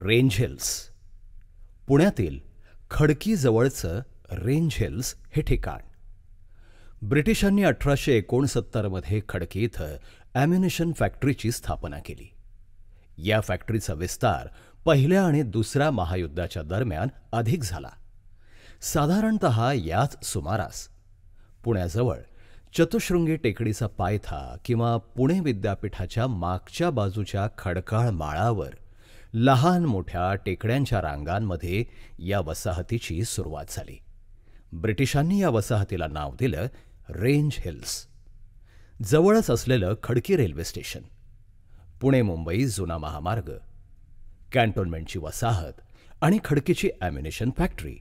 Range hills. पुण्यातील खडकी जवळचं range hills हे ठिकाण. ब्रिटिशांनी 1869 मध्ये खडकी इथं ॲम्युनिशन फॅक्टरीची स्थापना केली. या फॅक्टरीचा विस्तार पहिल्या आणि दुसऱ्या महायुद्धाच्या दरम्यान अधिक झाला. साधारणतः याच सुमारास पुण्याजवळ चतुशृंगी टेकडीचा पायथा किंवा पुणे विद्यापीठाच्या मागच्या बाजूच्या खडकाळ माळावर लहान मोठ्या टेकड्यांच्या रांगांमध्ये या वसाहतीची सुरुवात झाली. ब्रिटिशांनी या वसाहतीला नाव दिलं रेंज हिल्स. जवळच असलेलं खडकी रेल्वे स्टेशन, पुणे मुंबई जुना महामार्ग, कॅन्टोन्मेंटची वसाहत आणि खडकीची ॲम्युनिशन फॅक्टरी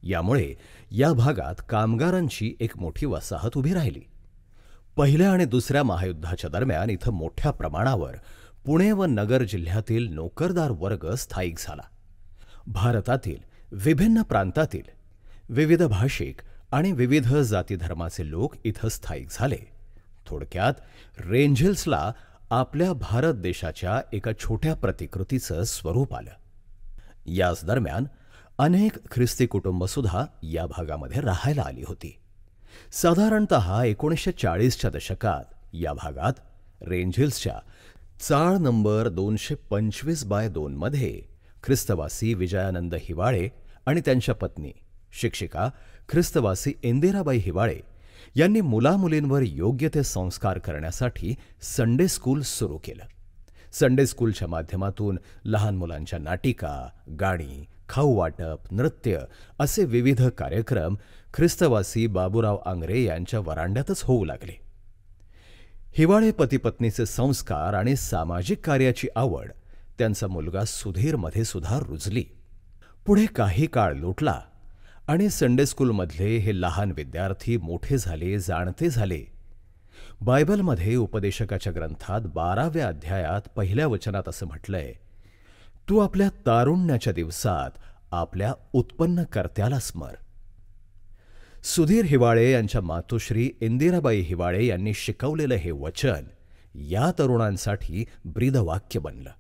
यामुळे या भागात कामगारांची एक मोठी वसाहत उभी राहिली. पहिल्या आणि दुसऱ्या महायुद्धाच्या दरम्यान इथं मोठ्या प्रमाणावर पुणे व नगर जिल्ह्यातील नोकरदार वर्ग स्थायिक झाला. भारतातील विभिन्न प्रांतातील विविध भाषिक आणि विविध जातीधर्माचे लोक इथं स्थायिक झाले. थोडक्यात रेंज हिल्सला आपल्या भारत देशाच्या एका छोट्या प्रतिकृतीचं स्वरूप आलं. याच दरम्यान अनेक ख्रिस्ती कुटुंबसुद्धा या भागामध्ये राहायला आली होती. साधारणतः 1940च्या दशकात या भागात रेंज हिल्सच्या चाळ नंबर 225/2 मध्ये ख्रिस्तवासी विजयानंद हिवाळे आणि त्यांच्या पत्नी शिक्षिका ख्रिस्तवासी इंदिराबाई हिवाळे यांनी मुलामुलींवर योग्य ते संस्कार करण्यासाठी संडे स्कूल सुरू केलं. संडे स्कूलच्या माध्यमातून लहान मुलांच्या नाटिका, गाणी, खाऊ वाटप, नृत्य असे विविध कार्यक्रम ख्रिस्तवासी बाबूराव आंग्रे यांच्या वरांड्यातच होऊ लागले. हिवाळे पतीपत्नीचे संस्कार आणि सामाजिक कार्याची आवड त्यांचा मुलगा सुधीरमध्ये सुद्धा रुजली. पुढे काही काळ लोटला आणि संडे स्कूलमधले हे लहान विद्यार्थी मोठे झाले, जाणते झाले. बायबलमध्ये उपदेशकाच्या ग्रंथात 12व्या अध्यायात पहिल्या वचनात असं म्हटलंय, तू आपल्या तारुण्याच्या दिवसात आपल्या उत्पन्नकर्त्याला स्मर. सुधीर हिवाळे यांच्या मातोश्री इंदिराबाई हिवाळे यांनी शिकवलेलं हे वचन या तरुणांसाठी ब्रीदवाक्य बनलं.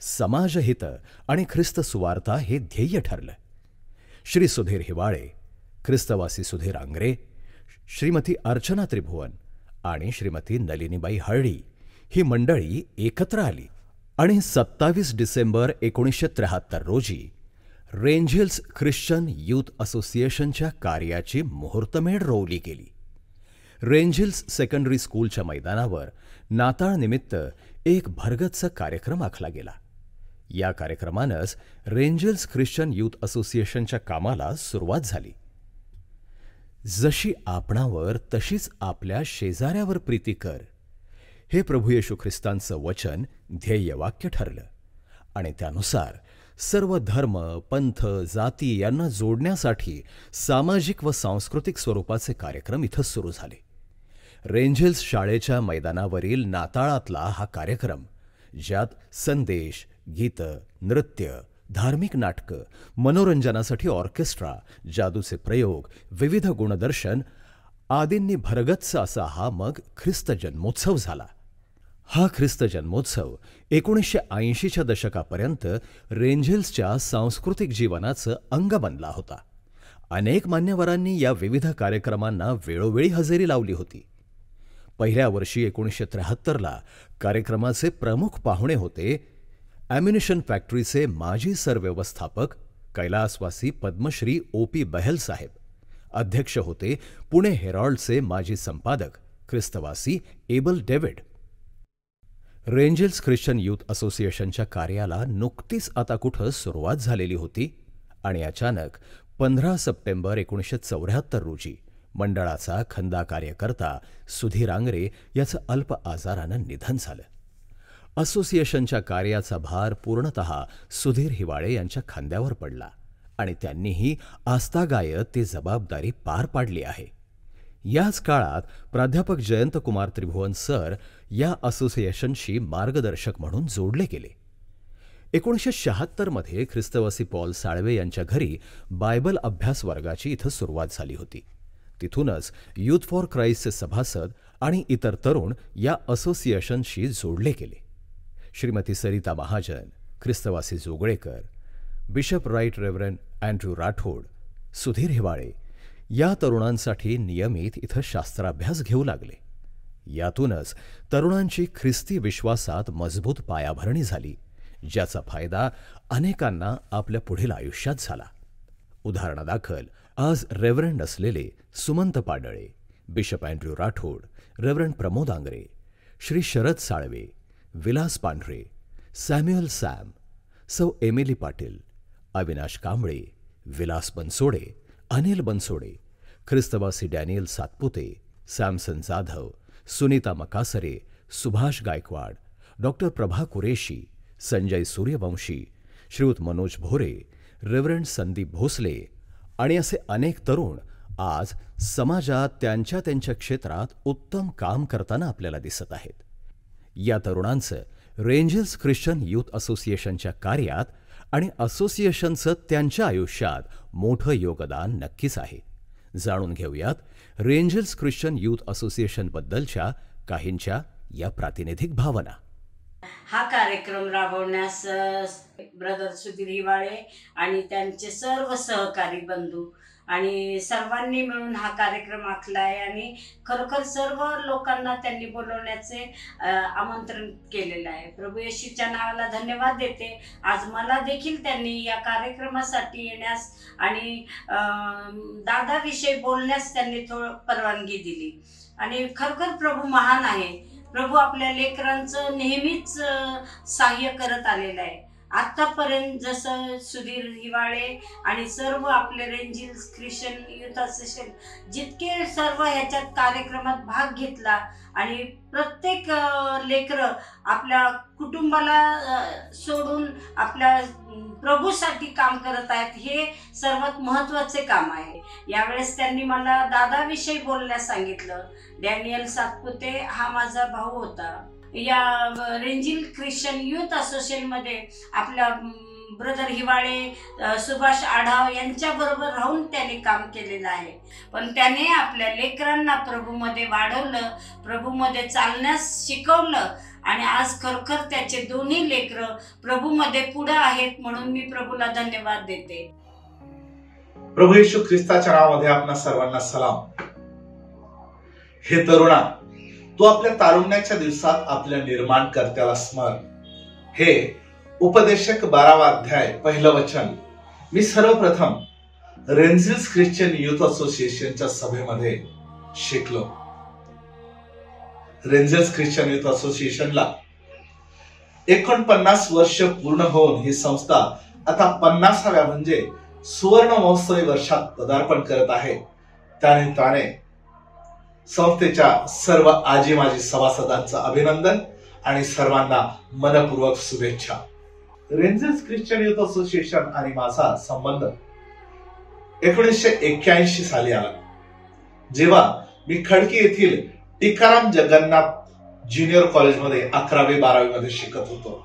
समाजहित आणि ख्रिस्त सुवार्ता हे ध्येय ठरलं. श्री सुधीर हिवाळे, ख्रिस्तवासी सुधीर आंग्रे, श्रीमती अर्चना त्रिभुवन आणि श्रीमती नलिनीबाई हळडी ही मंडळी एकत्र आली आणि 27 डिसेंबर 1973 रोजी रेंज हिल्स ख्रिश्चन यूथ असोसिएशनच्या कार्याची मुहूर्तमेढ रोवली गेली. रेंज हिल्स सेकंडरी स्कूलच्या मैदानावर नाताळनिमित्त एक भरगच्च कार्यक्रम आखला गेला. या कार्यक्रमानंच रेंज हिल्स ख्रिश्चन यूथ असोसिएशनच्या कामाला सुरुवात झाली. जशी आपणावर तशीच आपल्या शेजाऱ्यावर प्रीती कर, हे प्रभू येशू ख्रिस्तांचं वचन ध्येयवाक्य ठरलं आणि त्यानुसार सर्व धर्म, पंथ, जाती यांना जोडण्यासाठी सामाजिक व सांस्कृतिक स्वरूपाचे कार्यक्रम इथं सुरू झाले. रेंज हिल्स शाळेच्या मैदानावरील नाताळातला हा कार्यक्रम, ज्यात संदेश, गीतं, नृत्य, धार्मिक नाटकं, मनोरंजनासाठी ऑर्केस्ट्रा, जादूचे प्रयोग, विविध गुणदर्शन आदींनी भरगच्च असा हा मग ख्रिस्त जन्मोत्सव झाला. हा ख्रिस्त जन्मोत्सव 1980च्या दशकापर्यंत रेंज हिल्सच्या सांस्कृतिक जीवनाचं अंग बनला होता. अनेक मान्यवरांनी या विविध कार्यक्रमांना वेळोवेळी हजेरी लावली होती. पहिल्या वर्षी 1973ला कार्यक्रमाचे प्रमुख पाहुणे होते ॲम्युनिशन फॅक्टरीचे माजी सरव्यवस्थापक कैलासवासी पद्मश्री O.P. बहेल साहेब. अध्यक्ष होते पुणे हेरॉल्डचे माजी संपादक ख्रिस्तवासी Abel David. Range Hills Christian youth असोसिएशनच्या कार्याला नुकतीच आता कुठं सुरुवात झालेली होती आणि अचानक 15 सप्टेंबर 1974 रोजी मंडळाचा खंदा कार्यकर्ता सुधीर आंग्रे याचं अल्प आजारानं निधन झालं. असोसिएशनच्या कार्याचा भार पूर्णतः सुधीर हिवाळे यांच्या खांद्यावर पडला आणि त्यांनीही आस्थागायत ती जबाबदारी पार पाडली आहे. याच काळात प्राध्यापक जयंतकुमार त्रिभुवन सर या असोसिएशनशी मार्गदर्शक म्हणून जोडले गेले. 1976 मध्ये ख्रिस्तवासी पॉल साळवे यांच्या घरी बायबल अभ्यास वर्गाची इथं सुरुवात झाली होती. तिथूनच यूथ फॉर क्राइस्टचे सभासद आणि इतर तरुण या असोसिएशनशी जोडले गेले. श्रीमती सरिता महाजन, ख्रिस्तवासी Joglekar, bishop right reverend Andrew Rathod, Sudhir Hiwale या तरुणांसाठी नियमित इथं शास्त्राभ्यास घेऊ लागले. यातूनच तरुणांची ख्रिस्ती विश्वासात मजबूत पायाभरणी झाली, ज्याचा फायदा अनेकांना आपल्या पुढील आयुष्यात झाला. उदाहरणादाखल आज रेव्हरंड असलेले Sumant Padale, bishop Andrew Rathod, reverend Pramod Angre, Shri Sharad Salve, Vilas Pandhare, Samuel Sam, Sau Emily Patil, Avinash Kamble, Vilas Bansode, Anil Bansode, ख्रिस्तवासी Daniel Satpute, Samson Jadhav, Sunita Makasare, Subhash Gaikwad, doctor Prabha Qureshi, Sanjay Suryavanshi, Shriyut Manoj Bhore, reverend Sandeep Bhosale आणि असे अनेक तरुण आज समाजात त्यांच्या त्यांच्या क्षेत्रात उत्तम काम करताना आपल्याला दिसत आहेत. या तरुणांचं रेंजल्स ख्रिश्चन यूथ असोसिएशनच्या कार्यात आणि असोसिएशनचं त्यांच्या आयुष्यात मोठं योगदान नक्कीच आहे. जाणून घेऊयात रेंजल्स ख्रिश्चन यूथ असोसिएशनबद्दलच्या काहींच्या या प्रातिनिधिक भावना. हा कार्यक्रम राबवण्यास ब्रदर सुधीर हिवाळे आणि त्यांचे सर्व सहकारी बंधू आणि सर्वांनी मिळून हा कार्यक्रम आखला आहे आणि खरोखर सर्व लोकांना त्यांनी बोलवण्याचे आमंत्रण केलेलं आहे. प्रभू येशूच्या नावाला धन्यवाद देते. आज मला देखील त्यांनी या कार्यक्रमासाठी येण्यास आणि दादाविषयी बोलण्यास त्यांनी परवानगी दिली आणि खरोखर प्रभू महान आहे. प्रभू आपल्या लेकरांचं नेहमीच सहाय्य करत आलेलं आहे. आतापर्यंत जसं सुधीर हिवाळे आणि सर्व आपले रेंजल्स ख्रिश्चन यूथ असोसिएशन जितके सर्व ह्याच्यात कार्यक्रमात भाग घेतला आणि प्रत्येक लेकरं आपल्या कुटुंबाला सोडून आपल्या प्रभूसाठी काम करत आहेत, हे सर्वात महत्त्वाचे काम आहे. यावेळेस त्यांनी मला दादाविषयी बोलण्यास सांगितलं. डॅनियल सातपुते हा माझा भाऊ होता. या रेंजल ख्रिश्चन यूथ असोसिएशनमध्ये आपल्या ब्रदर हिवाळे, सुभाष आढाव यांच्याबरोबर राहून त्याने काम केलेलं आहे. पण त्याने आपल्या लेकरांना प्रभूमध्ये वाढवलं, प्रभूमध्ये चालण्यास शिकवलं आणि आज खरोखर त्याचे दोन्ही लेकरं प्रभूमध्ये पुढे आहेत. म्हणून मी प्रभूला धन्यवाद देते. प्रभू येशू ख्रिस्ताच्या नावामध्ये आपणा सर्वांना सलाम. हे तरुणा, तू आपल्या तारुण्याच्या दिवसात आपल्या निर्माणकर्त्याला स्मर. हे उपदेशक 12वा अध्याय 1 वचन मी सर्वप्रथम रेंजल्स ख्रिश्चन यूथ असोसिएशनच्या सभेमध्ये शिकलो. रेंजल्स ख्रिश्चन यूथ असोसिएशनला 49 वर्ष पूर्ण होऊन ही संस्था आता 50व्या म्हणजे सुवर्ण महोत्सवी वर्षात पदार्पण करत आहे. त्यानिमित्ताने संस्थेच्या सर्व आजी माजी सभासदांचं अभिनंदन आणि सर्वांना मनपूर्वक शुभेच्छा. रेंजल्स ख्रिश्चन यूथ असोसिएशन आणि माझा संबंध 1981 साली आला, जेव्हा मी खडकी येथील टिकाराम जगन्नाथ ज्युनियर कॉलेजमध्ये 11वी-12वी मध्ये शिकत होतो.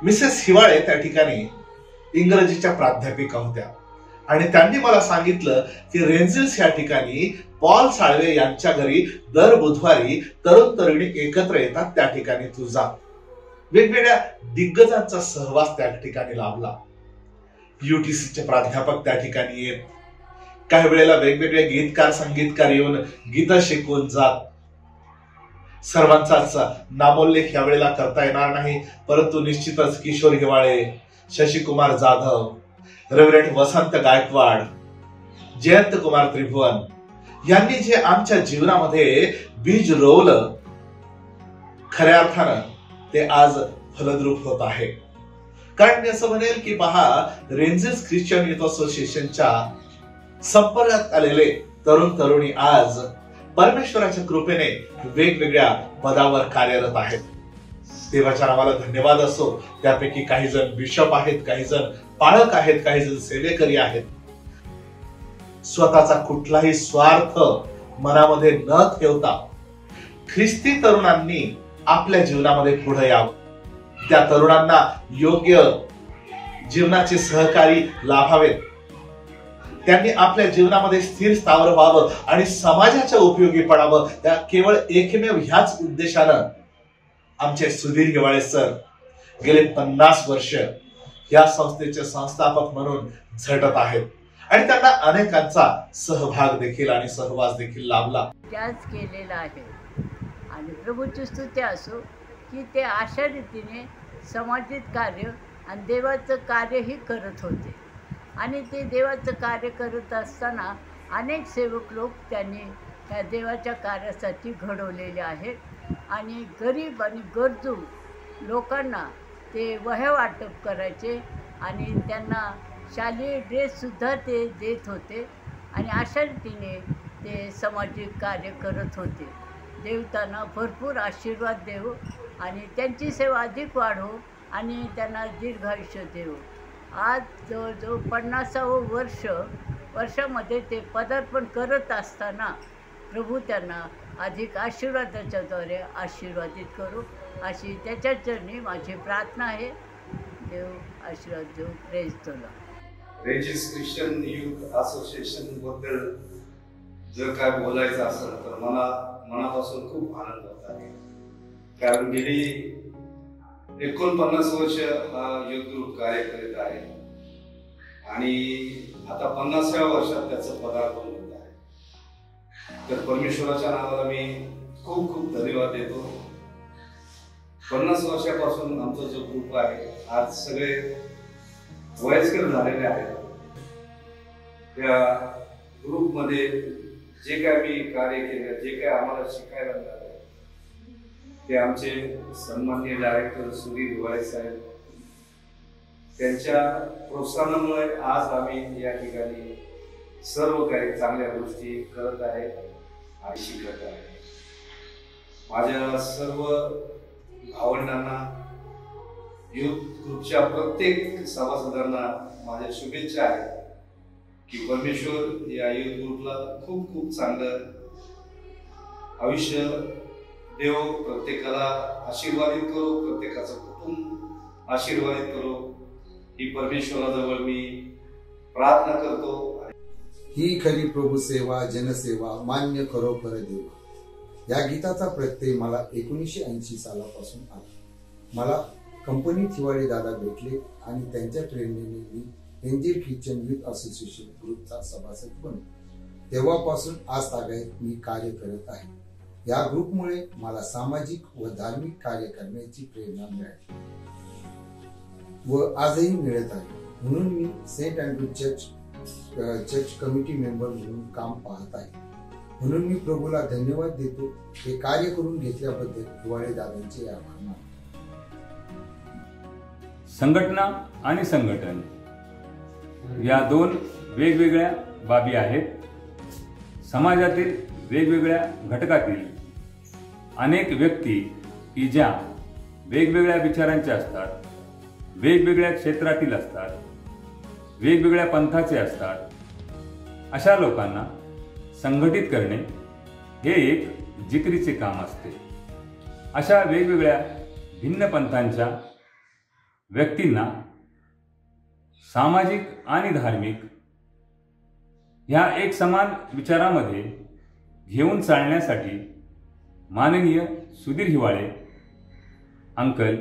मिसेस हिवाळे त्या ठिकाणी इंग्रजीच्या प्राध्यापिका होत्या आणि त्यांनी मला सांगितलं की रेंजल्स या ठिकाणी पॉल साळवे यांच्या घरी दर बुधवारी तरुण तरुणी एकत्र येतात, त्या ठिकाणी तू जा. वेगवेगळ्या दिग्गजांचा सहवास त्या ठिकाणी लाभला. UTCचे प्राध्यापक त्या ठिकाणी येत, काही वेळेला वेगवेगळे गीतकार संगीतकार येऊन गीत शिकवून जात. सर्वांचाच नामोल्लेख यावेळेला करता येणार नाही, परंतु निश्चितच किशोर हिवाळे, शशिकुमार जाधव, रेव्हरंड वसंत गायकवाड, जयंत कुमार त्रिभुवन यांनी जे आमच्या जीवनामध्ये बीज रोवलं, खऱ्या अर्थानं ते आज फलद्रूप होत आहे. कारण मी असं म्हणेल की पहा, रेंजल्स ख्रिश्चन यूथ असोसिएशनच्या संपर्कात आलेले तरुण तरुणी आज परमेश्वराच्या कृपेने वेगवेगळ्या पदावर कार्यरत आहेत. देवाच्या नावाला धन्यवाद असो. त्यापैकी काही जण बिशप आहेत, काही जण पालक आहेत, काही जण सेवेकरी आहेत. स्वतःचा कुठलाही स्वार्थ मनामध्ये न ठेवता ख्रिस्ती तरुणांनी आपल्या जीवनामध्ये पुढे यावं. त्या तरुणांना योग्य जीवनाचे सहकारी लाभावेत. त्यांनी आपल्या जीवनामध्ये स्थिर स्थावर व्हावं आणि समाजाच्या उपयोगी पडावं. त्या केवळ एकमेव ह्याच उद्देशानं आमचे सुधीर हिवाळे सर गेले 50 वर्ष या संस्थेचे संस्थापक म्हणून झटत आहेत आणि त्यांना अनेकांचा सहभाग देखील आणि सहवास देखील लाभला. त्याच केलेला आहे आणि प्रभूची स्तुती असो की ते अशा रीतीने समाजिक कार्य आणि देवाचं कार्यही करत होते आणि ते देवाचं कार्य करत असताना अनेक सेवक लोक त्यांनी त्या देवाच्या कार्यासाठी घडवलेले आहेत आणि गरीब आणि गरजू लोकांना ते वह्या वाटप करायचे आणि त्यांना शालेय ड्रेससुद्धा ते देत होते आणि अशा रीतीने ते सामाजिक कार्य करत होते. देव त्यांना भरपूर आशीर्वाद देव आणि त्यांची सेवा अधिक वाढो आणि त्यांना दीर्घायुष्य देव. आज जवळजवळ 50वं वर्षामध्ये ते पदार्पण करत असताना प्रभू त्यांना अधिक आशीर्वादाच्याद्वारे आशीर्वादित करू अशी त्याच्या चरणी माझी प्रार्थना आहे. देव आशीर्वाद देव. Praise the lord. Ranges Christian youth association बद्दल जर काय बोलायचं असेल तर मला मनापासून खूप आनंद होत आहे. कारण गेली 49 वर्ष हा युथ ग्रुप कार्य करीत आहे आणि आता 50व्या वर्षात त्याचं पदार्पण होत आहे. तर परमेश्वराच्या नावाला मी खूप खूप धन्यवाद देतो. 50 वर्षापासून आमचा जो ग्रुप आहे आज सगळे वयस्कर झालेले आहेत. त्या ग्रुपमध्ये जे काय मी कार्य केलं, जे काय आम्हाला शिकायला मिळालं ते आमचे सन्माननीय डायरेक्टर सुधीर हिवाळे साहेब त्यांच्या प्रोत्साहनामुळे आज आम्ही या ठिकाणी सर्व काही चांगल्या गोष्टी करत आहे आणि शिकत आहे. माझ्या सर्व भावंडांना युथ ग्रुपच्या प्रत्येक सभासदांना माझ्या शुभेच्छा आहेत की परमेश्वर या युथ ग्रुपला खूप खूप चांगलं आयुष्य देव, प्रत्येकाला आशीर्वादित करो, प्रत्येकाचं कुटुंब आशीर्वादित करो ही परमेश्वराजवळ मी प्रार्थना करतो. ही खरी प्रभू सेवा जनसेवा मान्य खरोखर देवा. या गीताचा प्रत्यय मला 1980 सालापासून आला. मला कंपनीत हिवाळे दादा भेटले आणि त्यांच्या प्रेरणेने मी एंजेल ख्रिश्चन युथ असोसिएशन ग्रुपचा सभासद बनलो. तेव्हापासून आज तागायत मी कार्य करत आहे. या ग्रुपमुळे मला सामाजिक व धार्मिक कार्य करण्याची प्रेरणा मिळाली व आजही मिळत आहे. म्हणून मी saint Andrew church committee member म्हणून काम पाहत आहे. म्हणून मी प्रभूला धन्यवाद देतो. हे कार्य करून घेतल्याबद्दल हिवाळे दादांचे आभार मानतो. संघटना आणि संघटन या दोन वेगवेगळ्या बाबी आहेत. समाजातील वेगवेगळ्या घटकातील अनेक व्यक्ती की ज्या वेगवेगळ्या विचारांच्या असतात, वेगवेगळ्या क्षेत्रातील असतात, वेगवेगळ्या पंथाचे असतात, अशा लोकांना संघटित करणे हे एक जिकिरीचे काम असते. अशा वेगवेगळ्या भिन्न पंथांच्या व्यक्तींना सामाजिक आणि धार्मिक ह्या एक समान विचारामध्ये घेऊन चालण्यासाठी माननीय सुधीर हिवाळे अंकल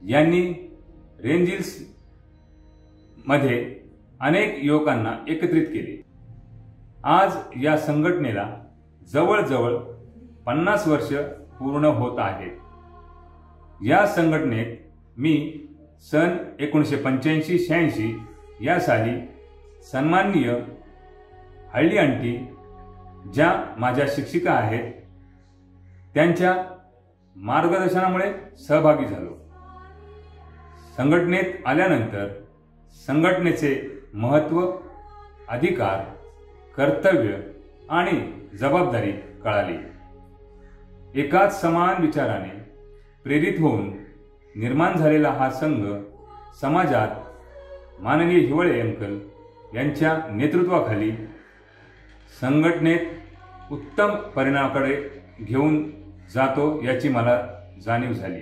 यांनी रेंजिल्स मध्ये अनेक युवकांना एकत्रित केले. आज या संघटनेला जवळजवळ 50 वर्ष पूर्ण होत आहेत. या संघटनेत मी सन 1985-86 या साली सन्माननीय हळली आंटी ज्या माझ्या शिक्षिका आहेत त्यांच्या मार्गदर्शनामुळे सहभागी झालो. संघटनेत आल्यानंतर संघटनेचे महत्त्व, अधिकार, कर्तव्य आणि जबाबदारी कळाली. एकाच समान विचाराने प्रेरित होऊन निर्माण झालेला हा संघ समाजात माननीय हिवाळे अंकल यांच्या नेतृत्वाखाली संघटनेत उत्तम परिणामाकडे घेऊन जातो याची मला जाणीव झाली.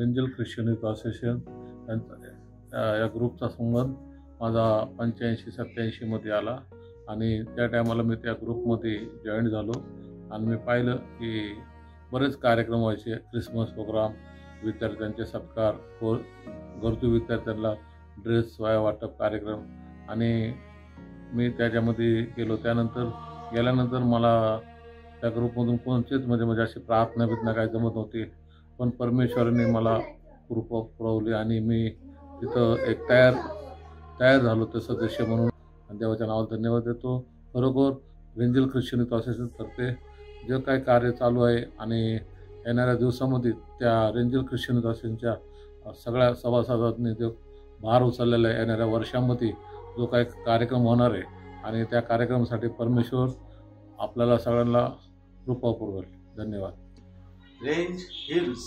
एंजेल ख्रिश्चन युथ असोसिएशन या ग्रुपचा संबंध माझा 85-87 मध्ये आला आणि त्या टायमाला मी त्या ग्रुपमध्ये जॉईन झालो आणि मी पाहिलं की बरेच कार्यक्रम व्हायचे. ख्रिसमस प्रोग्राम, विद्यार्थ्यांचे सत्कार, गरजू विद्यार्थ्यांना ड्रेस वह्या वाटप कार्यक्रम, आणि मी त्याच्यामध्ये गेलो. गेल्यानंतर मला त्या ग्रुपमधून कोणतीच म्हणजे अशी प्रार्थना काय जमत नव्हती, पण परमेश्वराने मला कृपा पुरवली आणि मी तिथं एक तयार झालो ते सदस्य म्हणून, आणि देवाच्या नावाला धन्यवाद देतो. खरोखर रेंजल ख्रिश्चन युथ असोसिएशनतर्फे जे काही कार्य चालू आहे आणि येणाऱ्या दिवसामध्ये त्या रेंजल ख्रिश्चन युथ असोसिएशनच्या सगळ्या सभासदांनी जो भार उचललेला आहे, येणाऱ्या वर्षामध्ये जो काही कार्यक्रम होणार आहे, आणि त्या कार्यक्रमासाठी परमेश्वर आपल्याला सगळ्यांना कृपा पुरवेल. धन्यवाद. रेंज हिल्स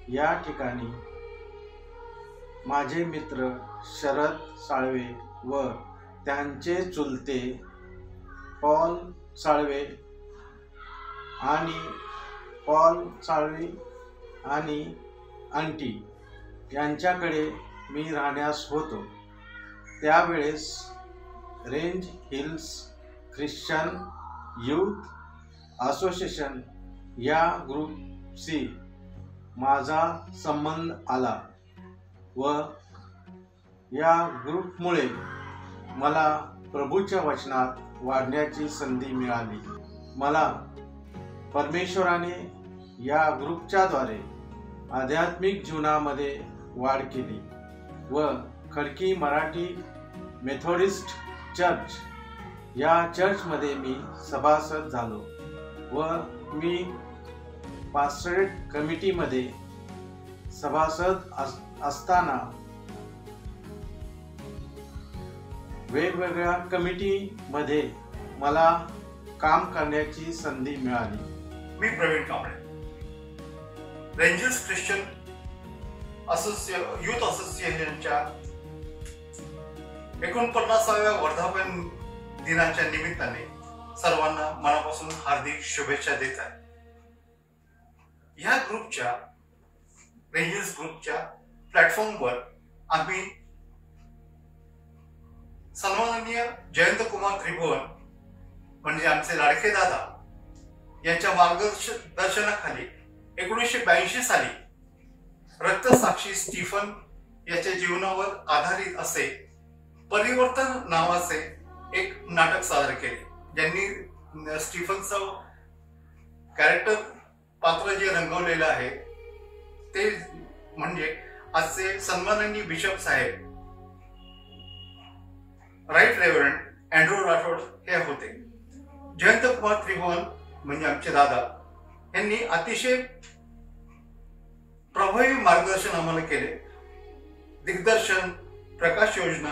या ठिकाणी माझे मित्र शरद साळवे व त्यांचे चुलते पॉल साळवे आणि आंटी यांच्याकडे मी राहण्यास होतो. त्यावेळेस range Hills Christian youth association या ग्रुपशी माझा संबंध आला व या ग्रुपमुळे मला प्रभूच्या वचनात वाढण्याची संधी मिळाली. मला परमेश्वराने या ग्रुपच्याद्वारे आध्यात्मिक जीवनामध्ये वाढ केली व खडकी मराठी मेथोडिस्ट चर्च या चर्चमध्ये मी सभासद झालो व मी पास्टरेट कमिटीमध्ये सभासद असताना वेगवेगळ्या कमिटीमध्ये मला काम करण्याची संधी मिळाली. मी प्रवीण कांबळे, रेंजर्स ख्रिश्चन युथ असोसिएशनच्या 49व्या वर्धापन दिनाच्या निमित्ताने सर्वांना मनापासून हार्दिक शुभेच्छा देत आहे. ह्या ग्रुपच्या रेंजर्स ग्रुपच्या प्लॅटफॉर्मवर आम्ही सन्माननीय जयंत कुमार त्रिभुवन म्हणजे आमचे लाडके दादा यांच्या मार्गदर्शनाखाली 1982 साली रक्तसाक्षी स्टीफन याच्या जीवनावर आधारित असे परिवर्तन नावाचे एक नाटक सादर केले, ज्यांनी स्टीफनचं कॅरेक्टर पात्र जे रंगवलेलं आहे ते म्हणजे आजचे सन्माननीय बिशप साहेब राईट रेव्हरंड अँड्रू राठोड हे होते. जयंत कुमार त्रिभुवन म्हणजे आमचे दादा यांनी अतिशय प्रभावी मार्गदर्शन आम्हाला केले. दिग्दर्शन, प्रकाश योजना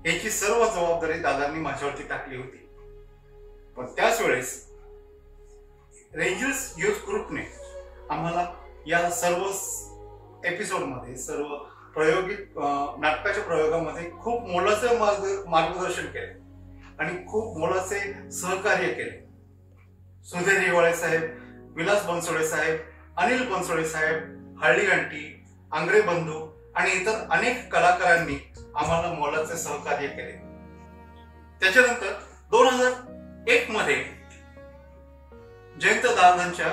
याची सर्व जबाबदारी दादांनी माझ्यावरती टाकली होती. पण त्याच वेळेस रेंजर्स युथ ग्रुपने आम्हाला या सर्व एपिसोडमध्ये, सर्व प्रायोगिक नाटकाच्या प्रयोगामध्ये खूप मोलाचे मार्गदर्शन केले आणि खूप मोलाचे सहकार्य केले. सुधीर हिवाळे साहेब, विलास बनसोडे साहेब, अनिल बनसोडे साहेब, हळली आंटी, आंग्रे बंधू आणि इतर अनेक कलाकारांनी आम्हाला मोलाचे सहकार्य केले. त्याच्यानंतर 2001 मध्ये जयंत दादांच्या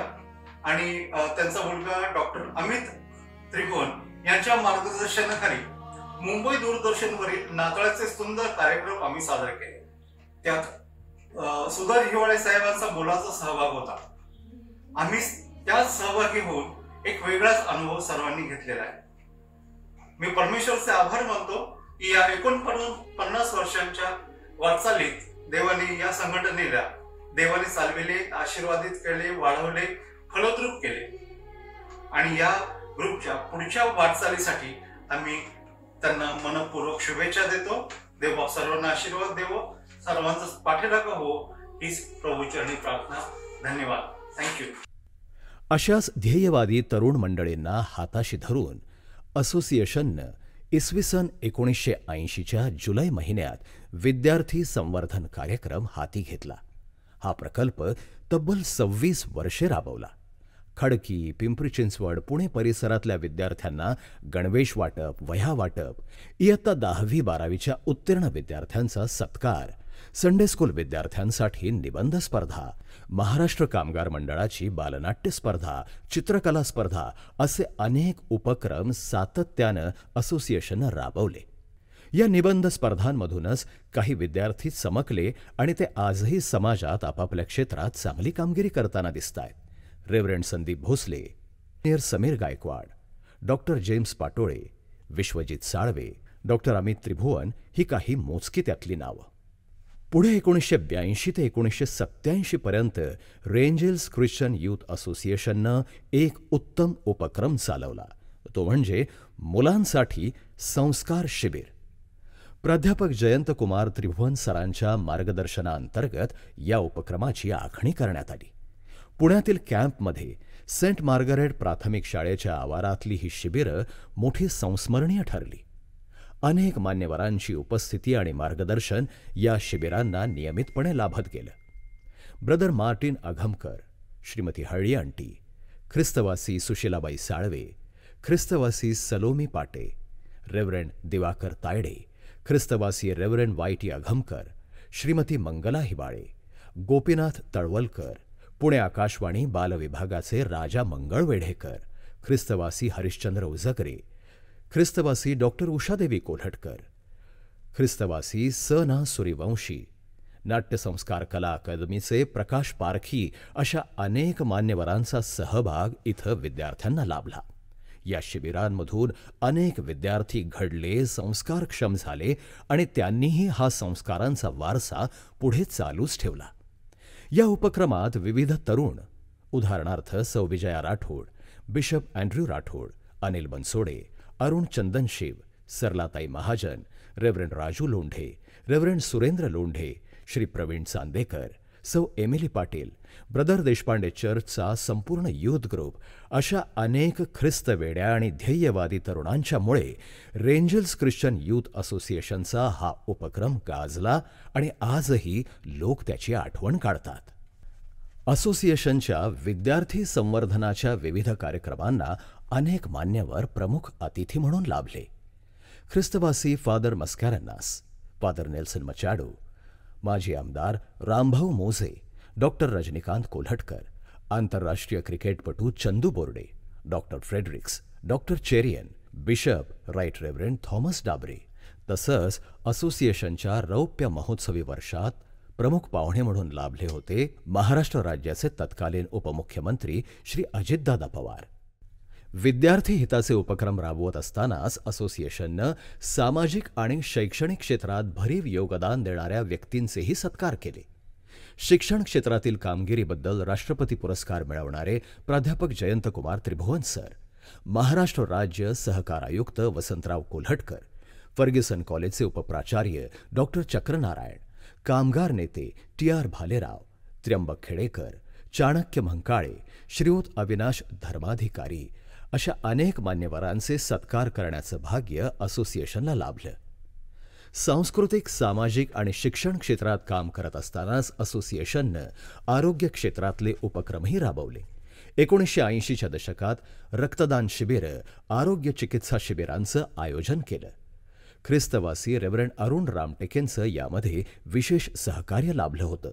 आणि त्यांचा मुलगा डॉक्टर अमित त्रिभुवन यांच्या मार्गदर्शनाखाली मुंबई दूरदर्शनवरील नाताळचे सुंदर कार्यक्रम आम्ही सादर केले. त्यात सुधीर हिवाळे साहेबांचा मोलाचा सहभाग होता. आम्ही त्यात सहभागी होऊन एक वेगळाच अनुभव सर्वांनी घेतलेला आहे. मी परमेश्वरचे आभार मानतो की या 49 वर्षांच्या वाटचालीत देवाने या संघटनेला देवाने चालविले, आशीर्वादित केले, वाढवले, फलद्रूप केले आणि या ग्रुपच्या पुढच्या वाटचालीसाठी आम्ही त्यांना मनपूर्वक शुभेच्छा देतो. देव सर्वांना आशीर्वाद देवो, सर्वांचा पाठीराखा हो हीच प्रभूचरणी प्रार्थना. धन्यवाद. थँक्यू. अशाच ध्येयवादी तरुण मंडळींना हाताशी धरून असोसिएशननं इसवी सन 1980च्या जुलै महिन्यात विद्यार्थी संवर्धन कार्यक्रम हाती घेतला. हा प्रकल्प तब्बल 26 वर्षे राबवला. खडकी, पिंपरी चिंचवड, पुणे परिसरातल्या विद्यार्थ्यांना गणवेश वाटप, वह्या वाटप, इयत्ता 10वी 12वीच्या उत्तीर्ण विद्यार्थ्यांचा सत्कार, संडे स्कूल विद्यार्थ्यांसाठी निबंध स्पर्धा, महाराष्ट्र कामगार मंडळाची बालनाट्य स्पर्धा, चित्रकला स्पर्धा असे अनेक उपक्रम सातत्यानं असोसिएशननं राबवले. या निबंध स्पर्धांमधूनच काही विद्यार्थी चमकले आणि ते आजही समाजात आपापल्या क्षेत्रात चांगली कामगिरी करताना दिसतायत. Reverend Sandeep Bhosale, engineer Sameer Gaikwad, doctor James Patole, Vishwajit Salve, doctor Amit Tribhuvan ही काही मोजकी त्यातली नावं. पुढे 1982 ते 1987 पर्यंत रेंजल्स ख्रिश्चन यूथ असोसिएशननं एक उत्तम उपक्रम चालवला. तो म्हणजे मुलांसाठी संस्कार शिबिर. प्राध्यापक जयंत कुमार त्रिभुवन सरांच्या मार्गदर्शनाअंतर्गत या उपक्रमाची आखणी करण्यात आली. पुण्यातील कॅम्पमध्ये सेंट मार्गरेट प्राथमिक शाळेच्या आवारातली ही शिबिरं मोठी संस्मरणीय ठरली. अनेक मान्यवरांची उपस्थिती आणि मार्गदर्शन या शिबिरांना नियमितपणे लाभत गेलं. Brother Martin Aghamkar, Shrimati Hali aunty, ख्रिस्तवासी सुशीलाबाई साळवे, ख्रिस्तवासी सलोमी पाटे, रेव्हरंड दिवाकर तायडे, ख्रिस्तवासी रेव्हरंड वायटी अघमकर, श्रीमती मंगला हिवाळे, गोपीनाथ तळवलकर, पुणे आकाशवाणी बालविभागाचे राजा मंगळवेढेकर, ख्रिस्तवासी हरिश्चंद्र उजगरे, ख्रिस्तवासी डॉक्टर उषादेवी कोल्हटकर, ख्रिस्तवासी स ना सूर्यवंशी, नाट्यसंस्कार कला अकादमीचे प्रकाश पारखी अशा अनेक मान्यवरांचा सहभाग इथं विद्यार्थ्यांना लाभला. या शिबिरांमधून अनेक विद्यार्थी घडले, संस्कारक्षम झाले आणि त्यांनीही हा संस्कारांचा वारसा पुढे चालूच ठेवला. या उपक्रमात विविध तरुण, उदाहरणार्थ Sau Vijaya Rathod, bishop Andrew Rathod, Anil Bansode, Arun Chandanshiv, Saralatai Mahajan, reverend Raju Londhe, reverend Surendra Londhe, Shri Praveen Chandekar, Sau Emily Patil, brother Deshpande चर्चचा संपूर्ण यूथ ग्रुप अशा अनेक ख्रिस्तवेड्या आणि ध्येयवादी तरुणांच्यामुळे रेंजल्स ख्रिश्चन यूथ असोसिएशनचा हा उपक्रम गाजला आणि आजही लोक त्याची आठवण काढतात. असोसिएशनच्या विद्यार्थी संवर्धनाच्या विविध कार्यक्रमांना अनेक मान्यवर प्रमुख अतिथी म्हणून लाभले. ख्रिस्तवासी फादर मस्कॅरन्नास, फादर नेल्सन मचाडो, माजी आमदार रामभाऊ मोजे, डॉक्टर रजनीकांत कोल्हटकर, आंतरराष्ट्रीय क्रिकेटपटू Chandu Borde, doctor Fredericks, doctor Cherian, bishop right reverend Thomas Dabre, तसंच असोसिएशनच्या रौप्य महोत्सवी वर्षात प्रमुख पाहुणे म्हणून लाभले होते महाराष्ट्र राज्याचे तत्कालीन उपमुख्यमंत्री श्री अजितदादा पवार. विद्यार्थी हिताचे उपक्रम राबवत असतानाच असोसिएशननं सामाजिक आणि शैक्षणिक क्षेत्रात भरीव योगदान देणाऱ्या व्यक्तींचेही सत्कार केले. शिक्षण क्षेत्रातील कामगिरीबद्दल राष्ट्रपती पुरस्कार मिळवणारे प्राध्यापक जयंतकुमार त्रिभुवन सर, महाराष्ट्र राज्य सहकार आयुक्त वसंतराव कोल्हटकर, फर्ग्युसन कॉलेजचे उपप्राचार्य डॉक्टर चक्रनारायण, कामगार नेते टी.आर. भालेराव, त्र्यंबक खेडेकर, चाणक्य म्हंकाळे, श्रीयुत अविनाश धर्माधिकारी अशा अनेक मान्यवरांचे सत्कार करण्याचं भाग्य असोसिएशनला लाभलं. सांस्कृतिक, सामाजिक आणि शिक्षण क्षेत्रात काम करत असतानाच असोसिएशननं आरोग्य क्षेत्रातले उपक्रमही राबवले. 1980च्या दशकात रक्तदान शिबिरं, आरोग्य चिकित्सा शिबिरांचं आयोजन केलं. ख्रिस्तवासी रेव्हरंड अरुण रामटेकेंचं यामध्ये विशेष सहकार्य लाभलं होतं.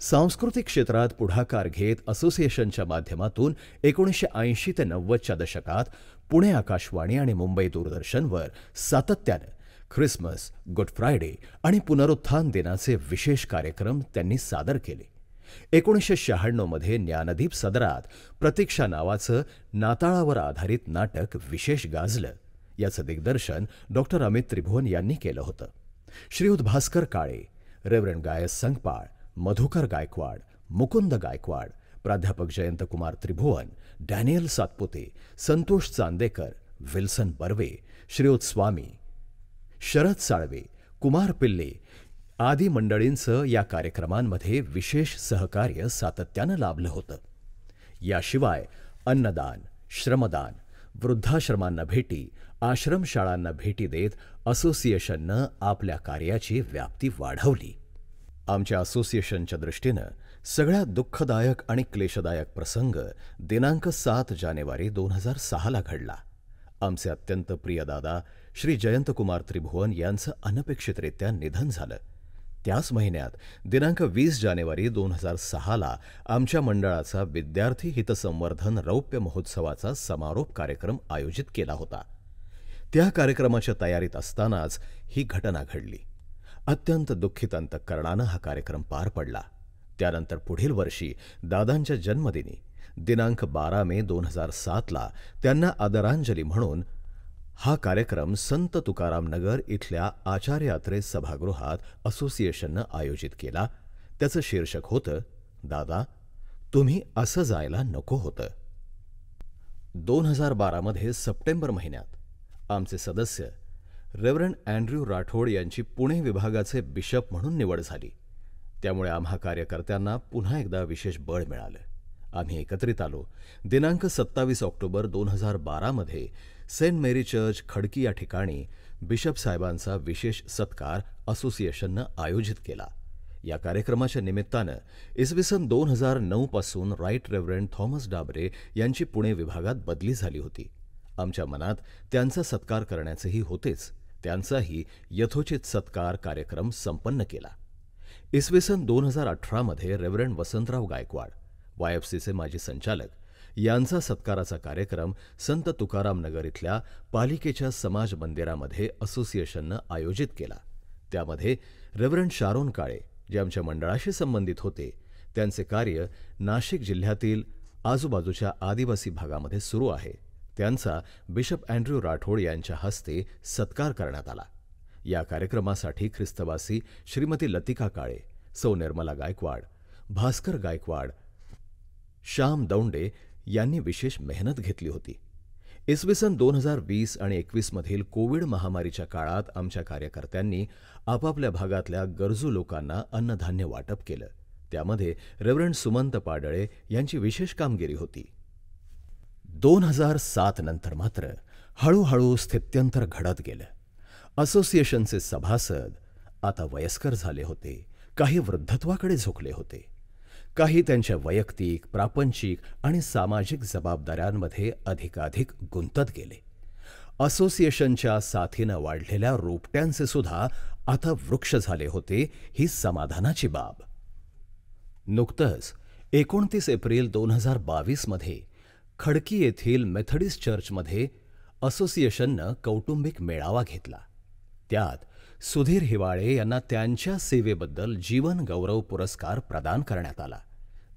सांस्कृतिक क्षेत्रात पुढाकार घेत असोसिएशनच्या माध्यमातून 1980 ते 90च्या दशकात पुणे आकाशवाणी आणि मुंबई दूरदर्शनवर सातत्यानं ख्रिसमस, गुड फ्रायडे आणि पुनरुत्थान दिनाचे विशेष कार्यक्रम त्यांनी सादर केले. 1996मध्ये ज्ञानदीप सदरात प्रतीक्षा नावाचं नाताळावर आधारित नाटक विशेष गाजलं. याचं दिग्दर्शन डॉक्टर अमित त्रिभुवन यांनी केलं होतं. श्रीयुत भास्कर काळे, रेव्हरंड गायस संगपाळ, मधुकर गायकवाड, मुकुंद गायकवाड, प्राध्यापक जयंतकुमार त्रिभुवन, डॅनियल सातपुते, संतोष चांदेकर, विल्सन बर्वे, श्रीयुत स्वामी, शरद साळवे, कुमार पिल्ले आदी मंडळींचं या कार्यक्रमांमध्ये विशेष सहकार्य सातत्यानं लाभलं होतं. याशिवाय अन्नदान, श्रमदान, वृद्धाश्रमांना भेटी, आश्रमशाळांना भेटी देत असोसिएशननं आपल्या कार्याची व्याप्ती वाढवली. आमच्या असोसिएशनच्या दृष्टीनं सगळ्यात दुःखदायक आणि क्लेशदायक प्रसंग दिनांक 7 जानेवारी 2006ला घडला. आमचे अत्यंत प्रिय दादा श्री जयंतकुमार त्रिभुवन यांचं अनपेक्षितरित्या निधन झालं. त्याच महिन्यात दिनांक 20 जानेवारी 2006ला आमच्या मंडळाचा विद्यार्थी हितसंवर्धन रौप्य महोत्सवाचा समारोप कार्यक्रम आयोजित केला होता. त्या कार्यक्रमाच्या तयारीत असतानाच ही घटना घडली. अत्यंत दुःखित अंतःकरणानं हा कार्यक्रम पार पडला. त्यानंतर पुढील वर्षी दादांच्या जन्मदिनी दिनांक 12 मे 2007ला त्यांना आदरांजली म्हणून हा कार्यक्रम संत तुकाराम नगर इथल्या आचार्य अत्रे सभागृहात असोसिएशननं आयोजित केला. त्याचं शीर्षक होतं, दादा तुम्ही असं जायला नको होतं. 2012मध्ये सप्टेंबर महिन्यात आमचे सदस्य रेव्हरंड अँड्र्यू राठोड यांची पुणे विभागाचे बिशप म्हणून निवड झाली. त्यामुळे आम्हा कार्यकर्त्यांना पुन्हा एकदा विशेष बळ मिळालं. आम्ही एकत्रित आलो. दिनांक 27 ऑक्टोबर 2012मध्ये सेंट मेरी चर्च खडकी या ठिकाणी बिशप साहेबांचा विशेष सत्कार असोसिएशननं आयोजित केला. या कार्यक्रमाच्या निमित्तानं इसवी सन 2009 पासून राईट रेव्हरंड थॉमस डाबरे यांची पुणे विभागात बदली झाली होती. आमच्या मनात त्यांचा सत्कार करण्याचेही होतेच. त्यांचाही यथोचित सत्कार कार्यक्रम संपन्न केला. इसवी सन 2018मध्ये रेव्हरंड वसंतराव गायकवाड YFCचे माजी संचालक यांचा सत्काराचा कार्यक्रम संत तुकाराम नगर इथल्या पालिकेच्या समाज मंदिरामध्ये असोसिएशननं आयोजित केला. त्यामध्ये रेव्हरंड शारोन काळे जे आमच्या मंडळाशी संबंधित होते, त्यांचे कार्य नाशिक जिल्ह्यातील आजूबाजूच्या आदिवासी भागामध्ये सुरू आहे, त्यांचा बिशप अँड्र्यू राठोड यांच्या हस्ते सत्कार करण्यात आला. या कार्यक्रमासाठी ख्रिस्तवासी श्रीमती लतिका काळे, सौ निर्मला गायकवाड, भास्कर गायकवाड, श्याम दौंडे यांनी विशेष मेहनत घेतली होती. इसवी सन 2020 आणि 21 मधील कोविड महामारीच्या काळात आमच्या कार्यकर्त्यांनी आपापल्या भागातल्या गरजू लोकांना अन्नधान्य वाटप केलं. त्यामध्ये रेव्हरंड सुमंत पाडळे यांची विशेष कामगिरी होती. 2007 नंतर मात्र हळूहळू स्थित्यंतर घडत गेलं. असोसिएशनचे सभासद आता वयस्कर झाले होते, काही वृद्धत्वाकडे झुकले होते, काही त्यांच्या वैयक्तिक, प्रापंचिक आणि सामाजिक जबाबदाऱ्यांमध्ये अधिकाधिक गुंतत गेले. असोसिएशनच्या साथीनं वाढलेल्या रोपट्यांचे सुद्धा आता वृक्ष झाले होते, ही समाधानाची बाब. नुकतंच 29 एप्रिल 2022मध्ये खडकी येथील मेथडिस्ट चर्चमध्ये असोसिएशननं कौटुंबिक मेळावा घेतला. त्यात सुधीर हिवाळे यांना त्यांच्या सेवेबद्दल जीवन गौरव पुरस्कार प्रदान करण्यात आला.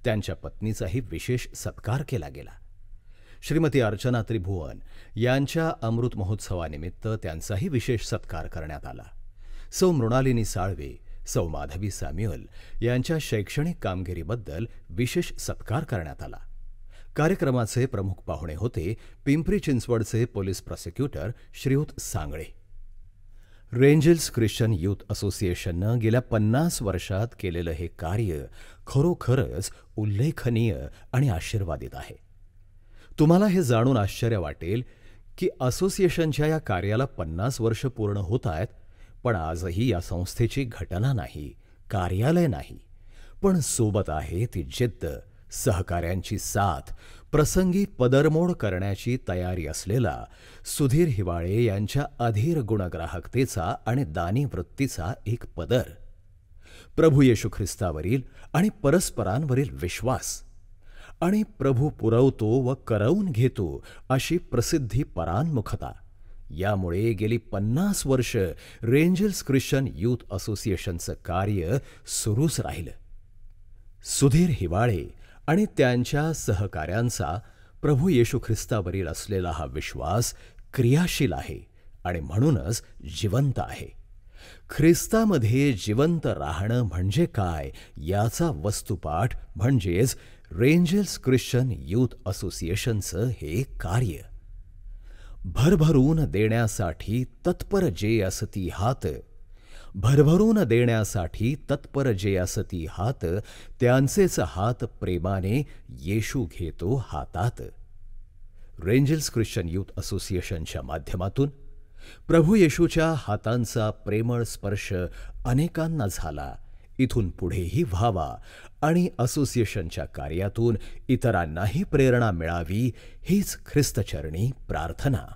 त्यांच्या पत्नीचाही विशेष सत्कार केला गेला. श्रीमती अर्चना त्रिभुवन यांच्या अमृत महोत्सवानिमित्त त्यांचाही विशेष सत्कार करण्यात आला. सौ मृणालिनी साळवे, सौ माधवी सॅम्युअल यांच्या शैक्षणिक कामगिरीबद्दल विशेष सत्कार करण्यात आला. कार्यक्रमाचे प्रमुख पाहुणे होते पिंपरी चिंचवडचे पोलीस प्रॉसिक्युटर श्रीयुत सांगळे. रेंजल्स ख्रिश्चन यूथ असोसिएशननं गेल्या 50 वर्षात केलेलं हे कार्य खरोखरच उल्लेखनीय आणि आशीर्वादित आहे. तुम्हाला हे जाणून आश्चर्य वाटेल की असोसिएशनच्या या कार्याला 50 वर्ष पूर्ण होत आहेत, पण आजही या संस्थेची घटना नाही, कार्यालय नाही, पण सोबत आहे ती जिद्द, सहकाऱ्यांची साथ, प्रसंगी पदरमोड करण्याची तयारी असलेला सुधीर हिवाळे यांच्या अधीर गुणग्राहकतेचा आणि दानी वृत्तीचा एक पदर, प्रभू येशू ख्रिस्तावरील आणि परस्परांवरील विश्वास आणि प्रभू पुरवतो व करवून घेतो अशी प्रसिद्धी परान्मुखता, यामुळे गेली 50 वर्ष रेंजल्स ख्रिश्चन यूथ असोसिएशनचं कार्य सुरूच राहिलं. सुधीर हिवाळे आणि त्यांच्या सहकाऱ्यांचा प्रभू येशू ख्रिस्तावरील असलेला हा विश्वास क्रियाशील आहे आणि म्हणूनच जिवंत आहे. ख्रिस्तामध्ये जिवंत राहणं म्हणजे काय याचा वस्तुपाठ म्हणजेच रेंजल्स ख्रिश्चन यूथ असोसिएशनचं हे कार्य. भरभरून देण्यासाठी तत्पर जे असती हात, भरभरून देण्यासाठी तत्पर जे असती हात, त्यांचेच हात प्रेमाने येशू घेतो हातात. रेंजल्स ख्रिश्चन यूथ असोसिएशनच्या माध्यमातून प्रभू येशूच्या हातांचा प्रेमळ स्पर्श अनेकांना झाला, इथून पुढेही व्हावा आणि असोसिएशनच्या कार्यातून इतरांनाही प्रेरणा मिळावी हीच ख्रिस्तचरणी प्रार्थना.